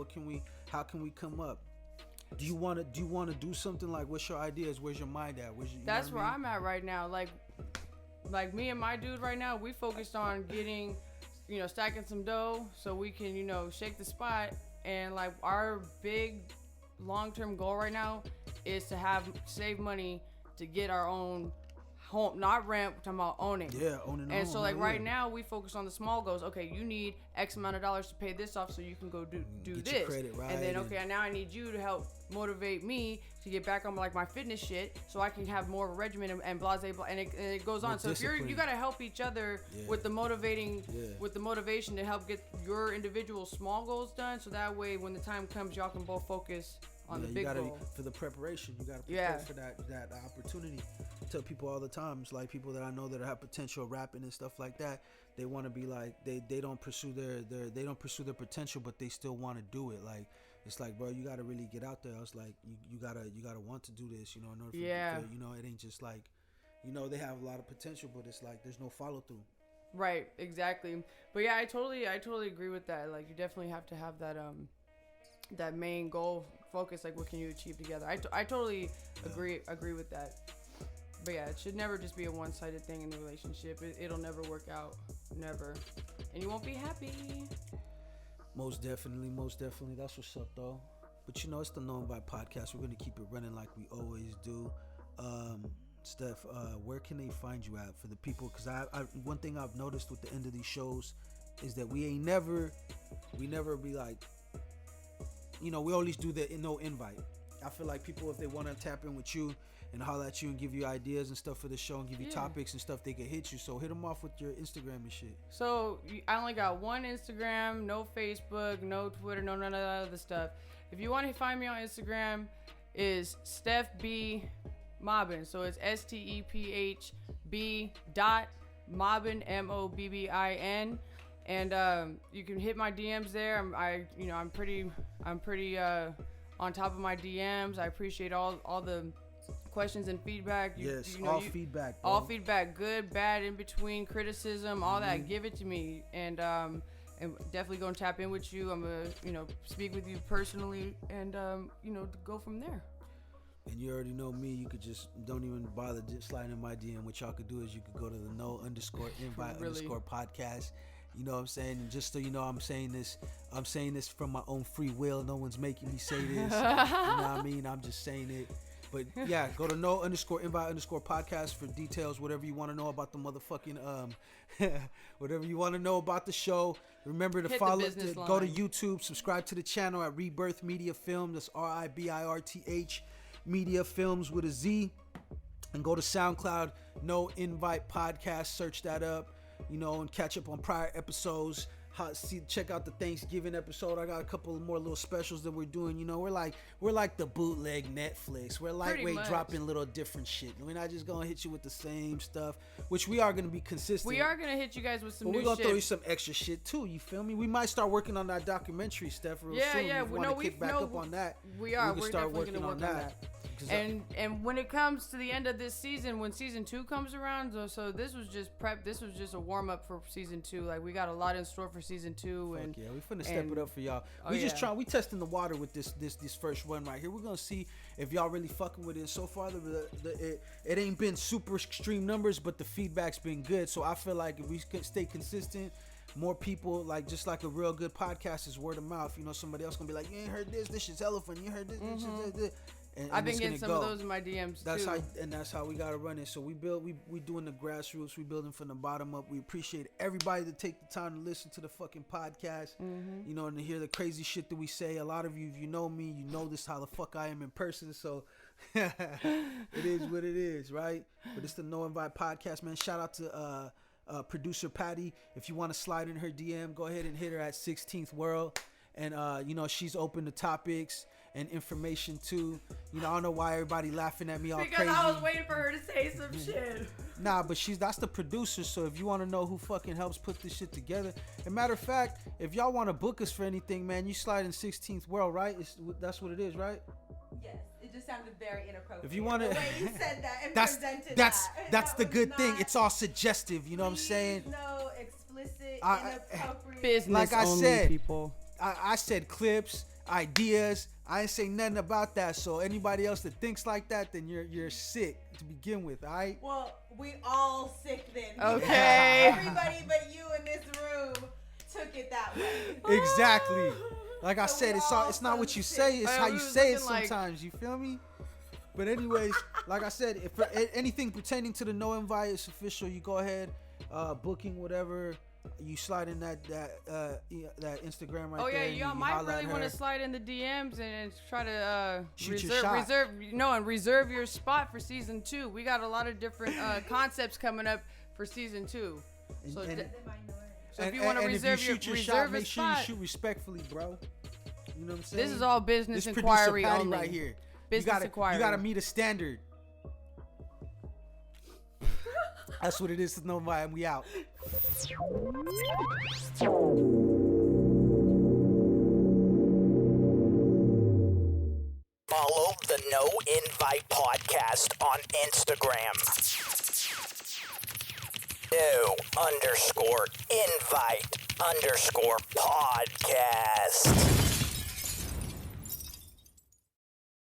how can we come up? Do you want to do something? Like, what's your ideas? Where's your mind at? That's where I'm at right now. Like me and my dude right now, we focused on getting, stacking some dough so we can, shake the spot. And like our big long-term goal right now is to save money to get our own home, not rent, we're talking about owning. Yeah, owning. And so like right now we focus on the small goals. Okay, you need X amount of dollars to pay this off so you can go do get this. Your credit right. And then now I need you to help motivate me to get back on like my fitness shit so I can have more of a regimen and blah blah blah, and it goes on. So if you gotta help each other with the motivation to help get your individual small goals done, so that way when the time comes y'all can both focus on the big goal. For the preparation, you gotta prepare for that opportunity. I tell people all the time, it's like people that I know that have potential rapping and stuff like that, they want to be like they don't pursue their potential, but they still want to do it. Like it's like, bro, you gotta really get out there. I was like, you gotta want to do this, in order for it ain't just like, they have a lot of potential, but it's like there's no follow through. Right, exactly. But yeah, I totally agree with that. Like you definitely have to have that main goal focus. Like what can you achieve together? I totally agree with that. But yeah, it should never just be a one-sided thing in the relationship. It'll never work out, never, and you won't be happy. Most definitely. That's what's up, though. But it's the No Invite podcast. We're gonna keep it running like we always do. Steph, where can they find you at for the people? Because I one thing I've noticed with the end of these shows is that we never be like, we always do the no invite. I feel like people, if they want to tap in with you and holler at you and give you ideas and stuff for the show and give you topics and stuff, they can hit you. So hit them off with your Instagram and shit. So I only got one Instagram, no Facebook, no Twitter, no none of that other stuff. If you want to find me on Instagram, is Steph B Mobbin. So it's STEPHB Mobbin MOBBIN. And you can hit my DMs there. I'm pretty on top of my DMs. I appreciate all the questions and feedback. Feedback. Bro. All feedback, good, bad, in between, criticism, all that. Give it to me, and definitely gonna tap in with you. I'm gonna speak with you personally, and go from there. And you already know me. You could just don't even bother just sliding in my DM. What y'all could do is you could go to the no_invite_podcast. You know what I'm saying? And just so you know, I'm saying this from my own free will. No one's making me say this. You know what I mean? I'm just saying it. But yeah, go to no_invite_podcast for details, whatever you want to know about the motherfucking whatever you want to know about the show. Remember to go to YouTube, subscribe to the channel at ribirthmediafilmz. That's RiBirth Media Films with a Z. And go to SoundCloud, No Invite Podcast, search that up. And catch up on prior episodes. Check out the Thanksgiving episode. I got a couple more little specials that we're doing. We're like the bootleg Netflix. We're lightweight, dropping little different shit. We're not just gonna hit you with the same stuff, which we are gonna be consistent. We are gonna hit you guys with some new shit. But we're gonna throw you some extra shit too. You feel me? We might start working on that documentary, Steph, real soon. Yeah. If you want to kick back up on that, we are. We can start working on that. And when it comes to the end of this season, when season 2 comes around, so this was just prep. This was just a warm up for season 2. Like we got a lot in store for season 2. And yeah, we finna step it up for y'all. We testing the water with this first one right here. We're gonna see if y'all really fucking with it. So far, it ain't been super extreme numbers, but the feedback's been good. So I feel like if we could stay consistent, more people, like just like a real good podcast is word of mouth. Somebody else gonna be like, you ain't heard this shit's elephant. You heard this. And I've been getting some of those in my DMs too. That's how we gotta run it. So we doing the grassroots. We building from the bottom up. We appreciate everybody that take the time to listen to the fucking podcast. And to hear the crazy shit that we say. A lot of you, if you know me, you know this how the fuck I am in person. So it is what it is, right? But it's the No Invite podcast, man. Shout out to producer Patty. If you want to slide in her DM, go ahead and hit her at 16th World. And she's open to topics and information too. I don't know why everybody laughing at me all because crazy. I was waiting for her to say some shit. Nah, but that's the producer. So if you want to know who fucking helps put this shit together, and matter of fact, if y'all want to book us for anything, man, you slide in 16th World, right? That's what it is, right? Yes, it just sounded very inappropriate. If you want to, the way you said that and presented that's the good thing. It's all suggestive. You know what I'm saying? No explicit, inappropriate. Business like I only, said, people. I said clips, ideas. I ain't say nothing about that. So anybody else that thinks like that, then you're sick to begin with. All right. Well, we all sick then. Okay. Everybody but you in this room took it that way. Exactly. Like I said, it's not what you say, it's how you say it like... sometimes. You feel me? But anyways, like I said, if anything pertaining to the no invite is official, you go ahead, booking whatever. You slide in that Instagram right there. Oh yeah, y'all might really want to slide in the DMs and try to reserve your spot for season 2. We got a lot of different concepts coming up for season 2. So if you want to reserve your shot, make sure you shoot respectfully, bro. You know what I'm saying? This is all business this inquiry Patty only. Right here. Business inquiry. You gotta meet a standard. That's what it is to know why we out. Follow the No Invite Podcast on Instagram. No_invite_podcast.